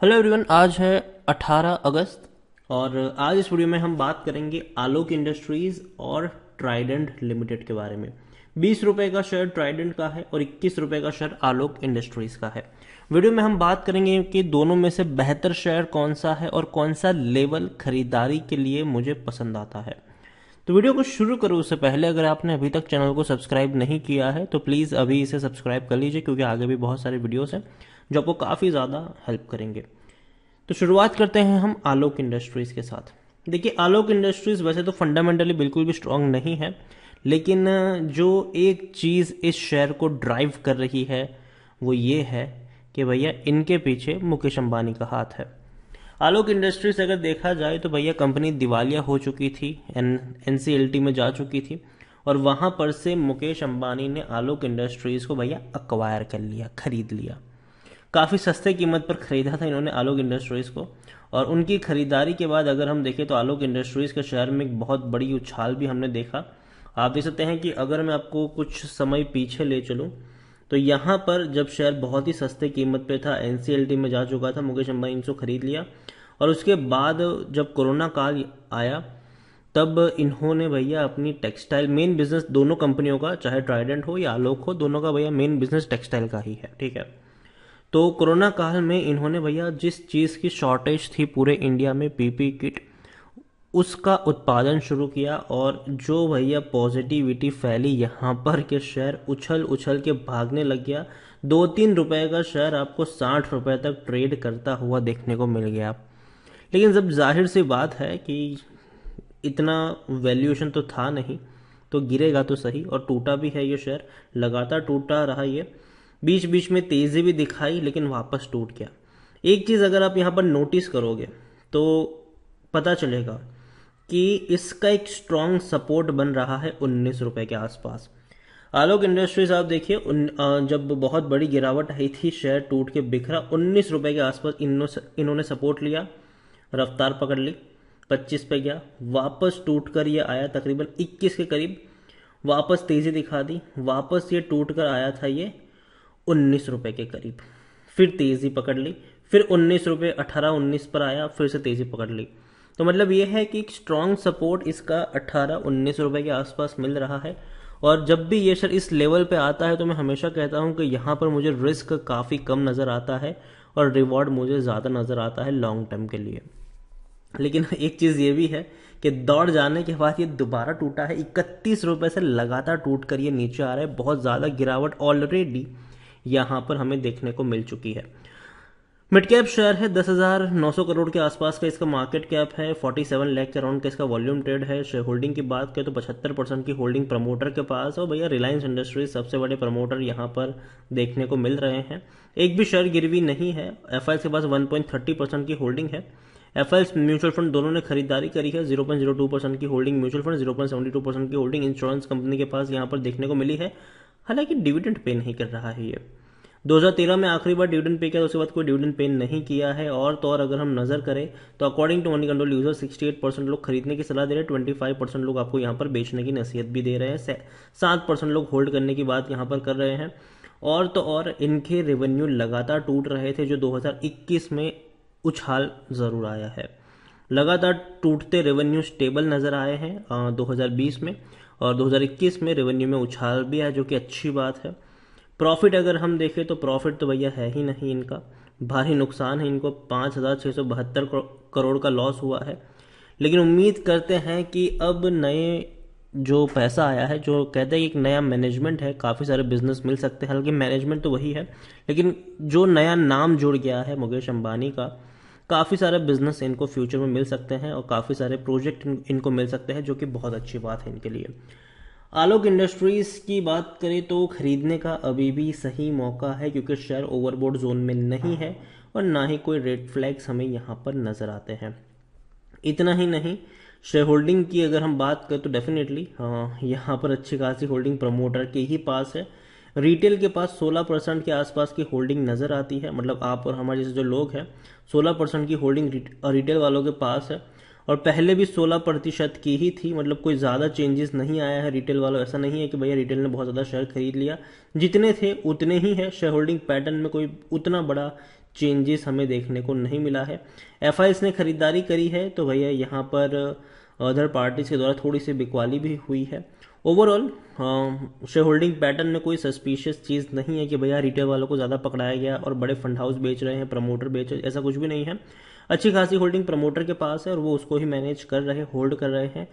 Hello everyone, आज है 18 अगस्त और आज इस वीडियो में हम बात करेंगे आलोक इंडस्ट्रीज और ट्राइडेंट लिमिटेड के बारे में। 20 रुपए का शेयर ट्राइडेंट का है और 21 रुपए का शेयर आलोक इंडस्ट्रीज का है। वीडियो में हम बात करेंगे कि दोनों में से बेहतर शेयर कौन सा है और कौन सा लेवल खरीदारी के लिए मुझे पसंद आता है। तो वीडियो को शुरू करो उससे पहले अगर आपने अभी तक चैनल को सब्सक्राइब नहीं किया है तो प्लीज़ अभी इसे सब्सक्राइब कर लीजिए, क्योंकि आगे भी बहुत सारे वीडियोस हैं जो आपको काफ़ी ज़्यादा हेल्प करेंगे। तो शुरुआत करते हैं हम आलोक इंडस्ट्रीज के साथ। देखिए, आलोक इंडस्ट्रीज वैसे तो फंडामेंटली बिल्कुल भी स्ट्रांग नहीं है, लेकिन जो एक चीज़ इस शेयर को ड्राइव कर रही है वो ये है कि भैया इनके पीछे मुकेश अंबानी का हाथ है। आलोक इंडस्ट्रीज अगर देखा जाए तो भैया कंपनी दिवालिया हो चुकी थी, एनसीएलटी में जा चुकी थी और वहां पर से मुकेश अंबानी ने आलोक इंडस्ट्रीज को भैया अक्वायर कर लिया, खरीद लिया। काफ़ी सस्ते कीमत पर खरीदा था इन्होंने आलोक इंडस्ट्रीज़ को, और उनकी खरीदारी के बाद अगर हम देखें तो आलोक इंडस्ट्रीज़ के शेयर में एक बहुत बड़ी उछाल भी हमने देखा। आप देख सकते हैं कि अगर मैं आपको कुछ समय पीछे ले चलूं तो यहाँ पर जब शेयर बहुत ही सस्ते कीमत पे था, एनसीएलटी में जा चुका था, मुकेश अंबानी इनको खरीद लिया और उसके बाद जब कोरोना काल आया तब इन्होंने भैया अपनी टेक्सटाइल मेन बिजनेस, दोनों कंपनियों का, चाहे ट्राइडेंट हो या आलोक हो, दोनों का भैया मेन बिजनेस टेक्सटाइल का ही है, ठीक है। तो कोरोना काल में इन्होंने भैया जिस चीज़ की शॉर्टेज थी पूरे इंडिया में, पीपी किट, उसका उत्पादन शुरू किया और जो भैया पॉजिटिविटी फैली यहाँ पर के शेयर उछल उछल के भागने लग गया। 2-3 रुपए का शेयर आपको 60 रुपए तक ट्रेड करता हुआ देखने को मिल गया। लेकिन जब जाहिर सी बात है कि इतना वैल्यूएशन तो था नहीं, तो गिरेगा तो सही, और टूटा भी है ये शेयर, लगातार टूटा रहा ये। बीच बीच में तेजी भी दिखाई लेकिन वापस टूट गया। एक चीज अगर आप यहाँ पर नोटिस करोगे तो पता चलेगा कि इसका एक स्ट्रॉन्ग सपोर्ट बन रहा है 19 रुपए के आसपास। आलोक इंडस्ट्रीज आप देखिए, जब बहुत बड़ी गिरावट आई थी, शेयर टूट के बिखरा, 19 रुपए के आसपास इन्होंने सपोर्ट लिया, रफ्तार पकड़ ली, 25 पे गया, वापस टूट कर ये आया तकरीबन 21 के करीब, वापस तेजी दिखा दी, वापस ये टूट कर आया था ये 19 रुपए के करीब, फिर तेजी पकड़ ली, फिर 19 रुपए 18-19 पर आया, फिर से तेजी पकड़ ली। तो मतलब ये है कि एक स्ट्रॉन्ग सपोर्ट इसका 18-19 रुपए के आसपास मिल रहा है। और जब भी ये शेयर इस लेवल पे आता है तो मैं हमेशा कहता हूँ कि यहाँ पर मुझे रिस्क काफ़ी कम नज़र आता है और रिवॉर्ड मुझे ज़्यादा नज़र आता है लॉन्ग टर्म के लिए। लेकिन एक चीज़ ये भी है कि दौड़ जाने के बाद ये दोबारा टूटा है, 31 रुपए से लगातार टूट कर ये नीचे आ रहा है। बहुत ज़्यादा गिरावट ऑलरेडी यहाँ पर हमें देखने को मिल चुकी है। मिड कैप शेयर है, 10,900 करोड़ के आसपास का इसका मार्केट कैप है, 47 लाख के अराउंड का इसका वॉल्यूम ट्रेड है। शेयर होल्डिंग की बात करें तो 75% की होल्डिंग प्रमोटर के पास है और भैया रिलायंस इंडस्ट्रीज सबसे बड़े प्रमोटर यहाँ पर देखने को मिल रहे हैं। एक भी शेयर गिरवी नहीं है। एफआईएस के पास 1.30% की होल्डिंग है। एफआईएस म्यूचुअल फंड दोनों ने खरीदारी करी है। 0.02% की होल्डिंग म्यूचुअल फंड, 0.72% की होल्डिंग इंश्योरेंस कंपनी के पास यहाँ पर देखने को मिली है। हालांकि डिविडेंड पे नहीं कर रहा है ये। 2013 में आखिरी बार डिविडेंड पे किया, उसके बाद कोई डिविडेंड पे नहीं किया है। और तो और अगर हम नजर करें तो according to Moneycontrol user 68% लोग खरीदने की सलाह दे रहे हैं, 25% लोग आपको यहाँ पर बेचने की नसीहत भी दे रहे हैं, 7% लोग होल्ड करने की बात यहाँ पर कर रहे हैं। और तो और इनके रेवेन्यू लगातार टूट रहे थे, जो 2021 में उछाल जरूर आया है। लगातार टूटते रेवेन्यू स्टेबल नजर आए हैं 2020 में, और 2021 में रेवेन्यू में उछाल भी है, जो कि अच्छी बात है। प्रॉफिट अगर हम देखें तो प्रॉफिट तो भैया है ही नहीं इनका, भारी नुकसान है इनको, 5,672 करोड़ का लॉस हुआ है। लेकिन उम्मीद करते हैं कि अब नए जो पैसा आया है, जो कहते हैं कि एक नया मैनेजमेंट है, काफ़ी सारे बिजनेस मिल सकते हैं। हालांकि मैनेजमेंट तो वही है, लेकिन जो नया नाम जुड़ गया है मुकेश अंबानी का, काफ़ी सारे बिजनेस इनको फ्यूचर में मिल सकते हैं और काफ़ी सारे प्रोजेक्ट इनको मिल सकते हैं, जो कि बहुत अच्छी बात है इनके लिए। आलोक इंडस्ट्रीज की बात करें तो खरीदने का अभी भी सही मौका है, क्योंकि शेयर ओवरबोट जोन में नहीं है और ना ही कोई रेड फ्लैग्स हमें यहाँ पर नजर आते हैं। इतना ही नहीं, शेयर होल्डिंग की अगर हम बात करें तो डेफिनेटली यहाँ पर अच्छी खासी होल्डिंग प्रमोटर के ही पास है। रिटेल के पास 16% के आसपास की होल्डिंग नजर आती है, मतलब आप और हमारे जैसे जो लोग हैं, 16% की होल्डिंग रिटेल वालों के पास है। और पहले भी 16% की ही थी, मतलब कोई ज़्यादा चेंजेस नहीं आया है रिटेल वालों। ऐसा नहीं है कि भैया रिटेल ने बहुत ज़्यादा शेयर खरीद लिया, जितने थे उतने ही है। शेयर होल्डिंग पैटर्न में कोई उतना बड़ा चेंजेस हमें देखने को नहीं मिला है। एफआईएस ने खरीदारी करी है तो भैया यहाँ पर अदर पार्टीज के द्वारा थोड़ी सी बिकवाली भी हुई है। ओवरऑल शेयर होल्डिंग पैटर्न में कोई सस्पिशियस चीज़ नहीं है कि भैया रिटेल वालों को ज़्यादा पकड़ाया गया और बड़े फंड हाउस बेच रहे हैं, प्रमोटर बेच रहे हैं, ऐसा कुछ भी नहीं है। अच्छी खासी होल्डिंग प्रमोटर के पास है और वो उसको ही मैनेज कर रहे, होल्ड कर रहे हैं।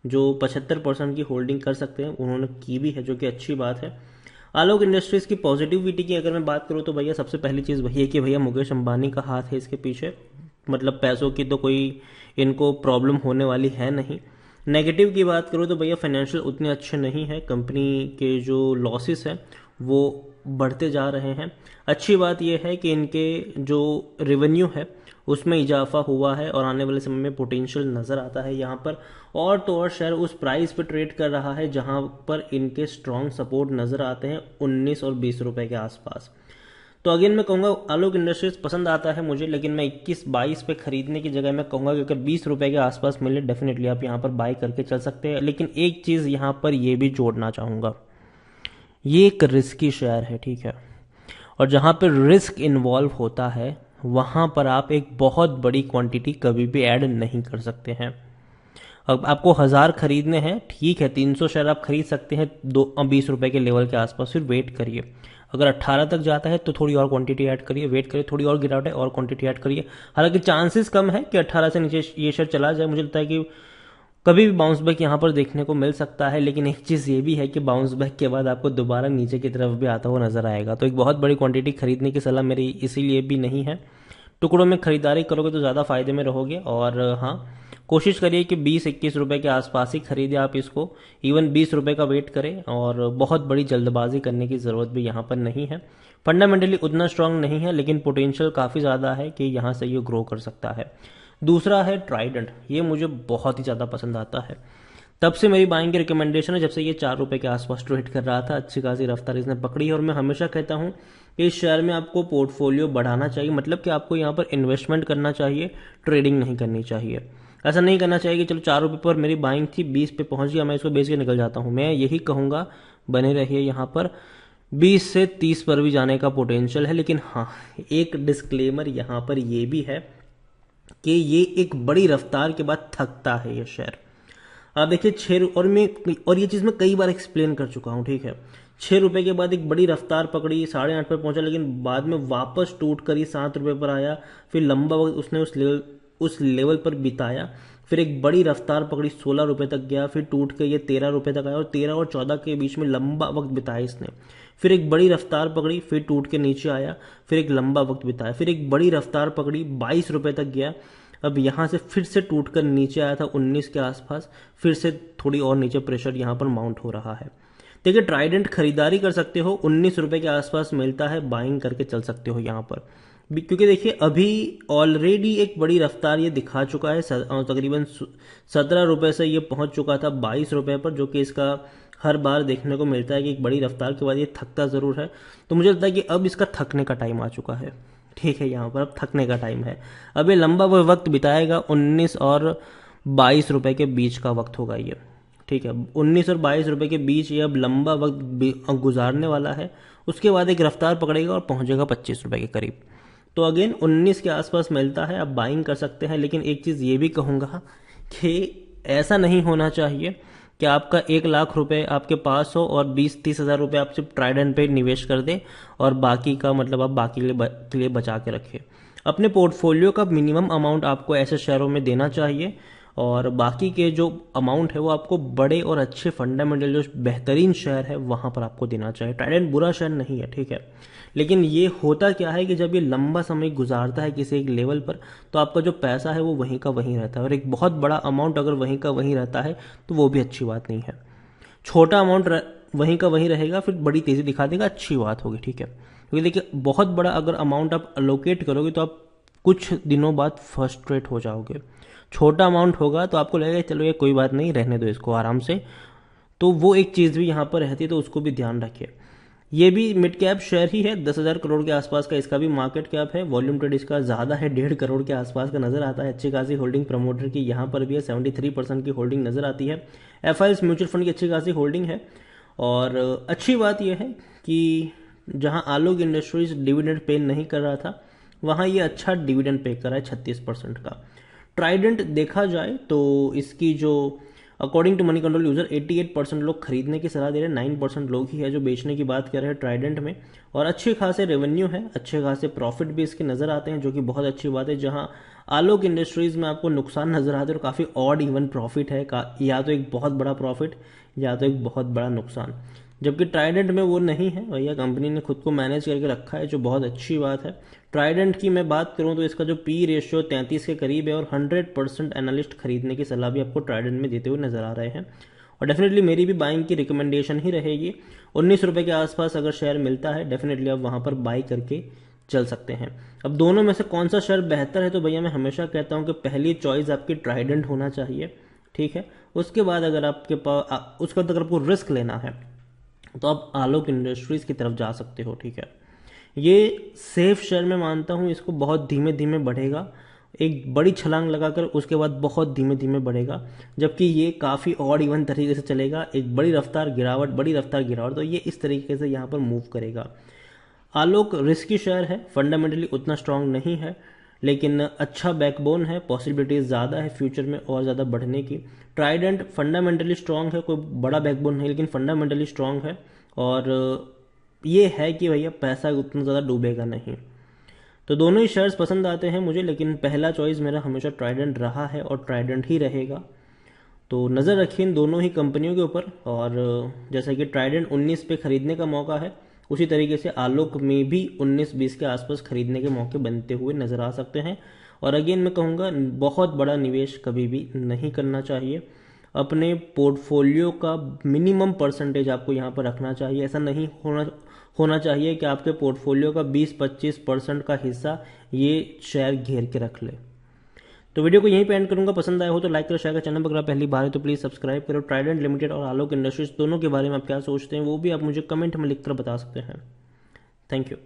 जो 75% की होल्डिंग कर सकते हैं उन्होंने की भी है, जो कि अच्छी बात है। आलोक इंडस्ट्रीज की पॉजिटिविटी की अगर मैं बात करूँ तो भैया सबसे पहली चीज़ वही है कि भैया मुकेश अंबानी का हाथ है इसके पीछे, मतलब पैसों की तो कोई इनको प्रॉब्लम होने वाली है नहीं। नेगेटिव की बात करूँ तो भैया फाइनेंशियल उतने अच्छे नहीं है, कंपनी के जो लॉसेस हैं वो बढ़ते जा रहे हैं। अच्छी बात यह है कि इनके जो रेवेन्यू है उसमें इजाफा हुआ है और आने वाले समय में पोटेंशियल नज़र आता है यहाँ पर। और तो और शेयर उस प्राइस पे ट्रेड कर रहा है जहाँ पर इनके स्ट्रॉन्ग सपोर्ट नज़र आते हैं 19 और 20 रुपए के आसपास। तो अगेन मैं कहूँगा आलोक इंडस्ट्रीज पसंद आता है मुझे, लेकिन मैं 21-22 पे खरीदने की जगह मैं कहूँगा कि अगर 20 रुपए के आसपास मिले डेफिनेटली आप यहाँ पर बाय करके चल सकते हैं। लेकिन एक चीज़ यहाँ पर ये भी जोड़ना चाहूँगा, ये एक रिस्की शेयर है, ठीक है, और जहाँ पर रिस्क इन्वॉल्व होता है वहाँ पर आप एक बहुत बड़ी क्वांटिटी कभी भी ऐड नहीं कर सकते हैं। अब आपको 1000 खरीदने हैं, ठीक है, 300 शेयर आप खरीद सकते हैं 20 रुपए के लेवल के आसपास, फिर वेट करिए। अगर 18 तक जाता है तो थोड़ी और क्वांटिटी ऐड करिए, वेट करिए, थोड़ी और गिरावट है और क्वांटिटी ऐड करिए। हालांकि चांसेस कम है कि 18 से नीचे ये शेयर चला जाए, मुझे लगता है कि कभी भी बाउंस बैक यहाँ पर देखने को मिल सकता है। लेकिन एक चीज़ ये भी है कि बाउंस बैक के बाद आपको दोबारा नीचे की तरफ भी आता हुआ नजर आएगा। तो एक बहुत बड़ी क्वांटिटी खरीदने की सलाह मेरी इसीलिए भी नहीं है। टुकड़ों में खरीदारी करोगे तो ज़्यादा फायदे में रहोगे। और हाँ, कोशिश करिए कि 20-21 रुपए के आसपास ही खरीदें आप इसको, इवन 20 रुपए का वेट करें। और बहुत बड़ी जल्दबाजी करने की ज़रूरत भी यहाँ पर नहीं है। फंडामेंटली उतना स्ट्रांग नहीं है लेकिन पोटेंशियल काफ़ी ज़्यादा है कि यहाँ से ये ग्रो कर सकता है। दूसरा है ट्राइडेंट, ये मुझे बहुत ही ज़्यादा पसंद आता है। तब से मेरी बाइंग की रिकमेंडेशन है जब से ये 4 रुपए के आसपास ट्रेड कर रहा था। अच्छी खासी रफ्तार इसने पकड़ी है और मैं हमेशा कहता हूँ कि इस शेयर में आपको पोर्टफोलियो बढ़ाना चाहिए, मतलब कि आपको यहाँ पर इन्वेस्टमेंट करना चाहिए, ट्रेडिंग नहीं करनी चाहिए। ऐसा नहीं करना चाहिए कि चलो 4 रुपये पर मेरी बाइंग थी, 20 पे पहुंच गया, मैं इसको बेच के निकल जाता हूँ। मैं यही कहूँगा बने रहिए यहाँ पर, 20 से 30 पर भी जाने का पोटेंशियल है। लेकिन हाँ, एक डिस्क्लेमर यहाँ पर ये भी है कि ये एक बड़ी रफ्तार के बाद थकता है ये शेयर। आप देखिए 6 और ये चीज़ मैं कई बार एक्सप्लेन कर चुका हूँ, ठीक है। 6 रुपए के बाद एक बड़ी रफ्तार पकड़ी, 8.5 पर पहुंचा, लेकिन बाद में वापस टूट कर ये 7 रुपए पर आया। फिर लंबा वक्त उसने उस लेवल पर बिताया, फिर एक बड़ी रफ्तार पकड़ी, 16 रुपए तक गया, फिर टूट के ये 13 रुपए तक आया और 13 और 14 के बीच में लंबा वक्त बिताया इसने। फिर एक बड़ी रफ्तार पकड़ी, फिर टूट के नीचे आया, फिर एक लंबा वक्त बिताया, फिर एक बड़ी रफ्तार पकड़ी, 22 रुपए तक गया। अब यहाँ से फिर से टूटकर नीचे आया था 19 के आसपास, फिर से थोड़ी और नीचे प्रेशर यहाँ पर माउंट हो रहा है। देखिए ट्राइडेंट खरीदारी कर सकते हो, 19 रुपए के आसपास मिलता है, बाइंग करके चल सकते हो यहाँ पर, क्योंकि देखिए अभी ऑलरेडी एक बड़ी रफ्तार ये दिखा चुका है। तकरीबन 17 रुपए से ये पहुंच चुका था 22 रुपए पर, जो कि इसका हर बार देखने को मिलता है कि एक बड़ी रफ्तार के बाद ये थकता ज़रूर है। तो मुझे लगता है कि अब इसका थकने का टाइम आ चुका है, ठीक है, यहाँ पर अब थकने का टाइम है। अब ये लंबा वो वक्त बिताएगा, 19 और 22 रुपए के बीच का वक्त होगा ये, ठीक है, 19 और 22 रुपए के बीच ये अब लंबा वक्त गुजारने वाला है। उसके बाद एक रफ्तार पकड़ेगा और पहुंचेगा 25 रुपए के करीब। तो अगेन 19 के आसपास मिलता है, आप बाइंग कर सकते हैं। लेकिन एक चीज़ ये भी कहूँगा कि ऐसा नहीं होना चाहिए कि आपका 1 लाख रुपए आपके पास हो और 20-30 हज़ार रुपये आप सिर्फ ट्राइडेंट पे निवेश कर दें और बाकी का मतलब आप बाकी के लिए बचा के रखें। अपने पोर्टफोलियो का मिनिमम अमाउंट आपको ऐसे शेयरों में देना चाहिए और बाकी के जो अमाउंट है वो आपको बड़े और अच्छे फंडामेंटल जो बेहतरीन शेयर है वहाँ पर आपको देना चाहिए। ट्राइडेंट बुरा शेयर नहीं है, ठीक है, लेकिन ये होता क्या है कि जब ये लंबा समय गुजारता है किसी एक लेवल पर तो आपका जो पैसा है वो वहीं का वहीं रहता है, और एक बहुत बड़ा अमाउंट अगर वहीं का वहीं रहता है तो वो भी अच्छी बात नहीं है। छोटा अमाउंट वहीं का वहीं रहेगा, फिर बड़ी तेज़ी दिखा देगा, अच्छी बात होगी, ठीक है। क्योंकि देखिए बहुत बड़ा अगर अमाउंट आप अलोकेट करोगे तो आप कुछ दिनों बाद फ्रस्ट्रेट हो जाओगे। छोटा अमाउंट होगा तो आपको लगेगा चलो ये कोई बात नहीं, रहने दो इसको आराम से। तो वो एक चीज़ भी यहाँ पर रहती है, तो उसको भी ध्यान रखिए। ये भी मिड कैप शेयर ही है, 10,000 करोड़ के आसपास का इसका भी मार्केट कैप है। वॉल्यूम ट्रेड इसका ज़्यादा है, 1.5 करोड़ के आसपास का नजर आता है। अच्छी खासी होल्डिंग प्रमोटर की यहाँ पर भी है, 73% की होल्डिंग नजर आती है। एफआईएस म्यूचुअल फंड की अच्छी खासी होल्डिंग है। और अच्छी बात यह है कि जहां आलोक इंडस्ट्रीज डिविडेंड पे नहीं कर रहा था, वहां ये अच्छा डिविडेंड पे कर रहा है 36% का। ट्राइडेंट देखा जाए तो इसकी जो according to Moneycontrol user 88% लोग खरीदने की सलाह दे रहे हैं, 9% लोग ही है जो बेचने की बात कर रहे हैं ट्राइडेंट में। और अच्छे खासे रेवेन्यू है, अच्छे खासे प्रॉफिट भी इसके नजर आते हैं, जो कि बहुत अच्छी बात है। जहां आलोक इंडस्ट्रीज में आपको नुकसान नजर आते हैं और काफी ऑड इवन प्रॉफिट है, या तो एक बहुत बड़ा प्रॉफिट या तो एक बहुत बड़ा नुकसान, जबकि ट्राइडेंट में वो नहीं है। भैया कंपनी ने खुद को मैनेज करके रखा है, जो बहुत अच्छी बात है। ट्राइडेंट की मैं बात करूं तो इसका जो पी रेशियो 33 के करीब है और 100% एनालिस्ट खरीदने की सलाह भी आपको ट्राइडेंट में देते हुए नजर आ रहे हैं। और डेफिनेटली मेरी भी बाइंग की रिकमेंडेशन ही रहेगी। 19 रुपए के आसपास अगर शेयर मिलता है, डेफिनेटली आप वहां पर बाई करके चल सकते हैं। अब दोनों में से कौन सा शेयर बेहतर है, तो भैया मैं हमेशा कहता हूं कि पहली चॉइस आपकी ट्राइडेंट होना चाहिए, ठीक है। उसके बाद अगर आपके पास उसके बाद अगर आपको रिस्क लेना है तो आप आलोक इंडस्ट्रीज की तरफ जा सकते हो, ठीक है। ये सेफ शेयर मैं मानता हूं, इसको बहुत धीमे धीमे बढ़ेगा, एक बड़ी छलांग लगाकर उसके बाद बहुत धीमे धीमे बढ़ेगा, जबकि ये काफ़ी ऑड इवन तरीके से चलेगा, एक बड़ी रफ्तार गिरावट, बड़ी रफ्तार गिरावट, तो ये इस तरीके से यहाँ पर मूव करेगा। आलोक रिस्की शेयर है, फंडामेंटली उतना स्ट्रांग नहीं है, लेकिन अच्छा बैकबोन है, पॉसिबिलिटीज ज़्यादा है फ्यूचर में और ज़्यादा बढ़ने की। ट्राइडेंट फंडामेंटली स्ट्रांग है, कोई बड़ा बैकबोन नहीं, लेकिन फंडामेंटली स्ट्रांग है। और ये है कि भैया पैसा उतना ज़्यादा डूबेगा नहीं। तो दोनों ही शेयर्स पसंद आते हैं मुझे, लेकिन पहला चॉइस मेरा हमेशा ट्राइडेंट रहा है और ट्राइडेंट ही रहेगा। तो नज़र रखिए इन दोनों ही कंपनियों के ऊपर। और जैसा कि ट्राइडेंट 19 पे खरीदने का मौका है, उसी तरीके से आलोक में भी 19-20 के आसपास खरीदने के मौके बनते हुए नजर आ सकते हैं। और अगेन मैं कहूँगा, बहुत बड़ा निवेश कभी भी नहीं करना चाहिए। अपने पोर्टफोलियो का मिनिमम परसेंटेज आपको यहाँ पर रखना चाहिए। ऐसा नहीं होना चाहिए कि आपके पोर्टफोलियो का 20-25% का हिस्सा ये शेयर घेर के रख ले। तो वीडियो को यहीं पे एंड करूंगा। पसंद आया हो तो लाइक करो, शेयर करो। चैनल पर अगर आप पहली बार है तो प्लीज सब्सक्राइब करो। ट्राइडेंट लिमिटेड और आलोक इंडस्ट्रीज दोनों के बारे में आप क्या सोचते हैं वो भी आप मुझे कमेंट में लिखकर बता सकते हैं। Thank you.